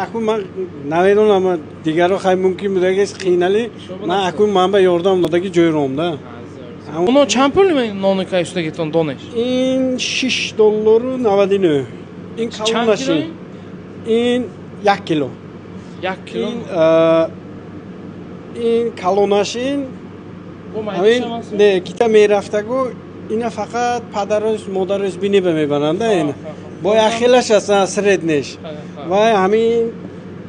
اكو من نمیدونم دیگران خیلی ممکن بوده که خینالی من اكو من به یاردم داده که جویرم ده Onu چند پول نونیکای üstüne gittin doneš? این $6 99 این کالوناشین این 1 کیلو 1 kilo. این کالوناشین نه کیتا میرفتگو اینا فقط پدرش مادرش بینی میبرند این با اخیلش هستن سردنش و همین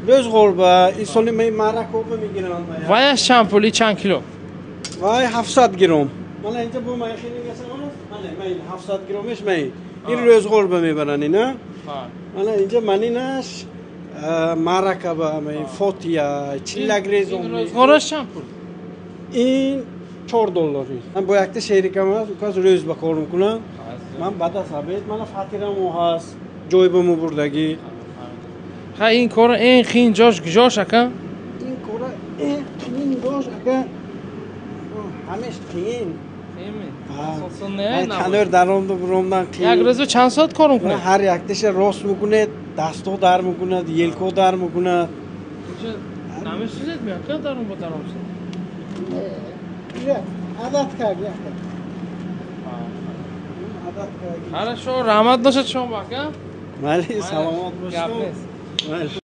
روز غربه این سالی می مرکوب میگیرن Vayas چند پولی چند کیلو؟ و 700 گرم من اینجا با ماشین میگم من 700 گرمش من این روز غربه میبرن اینا من اینجا منینش مرکبه می فوتیا چیلگریزم روزگارش چند پول؟ این $4 من با یک شریکم هست که روز با کار میکنم من بعد از ثابت من فاتیرم هست جای بمو بردگی ها این کار این خین جاش اکا؟ این کار این جاش اکا همش خین من کنار درام دو برومدن خین یک روز چند ساعت کار میکنه؟ هر یک تش راست میکنه دستو در میکنه یلکو در میکنه نمی سوزید میاد که درام با درام عادت کرد Хорошо, rahmat do'shat shom aka. Mayli, salomat bo'lsin. Gap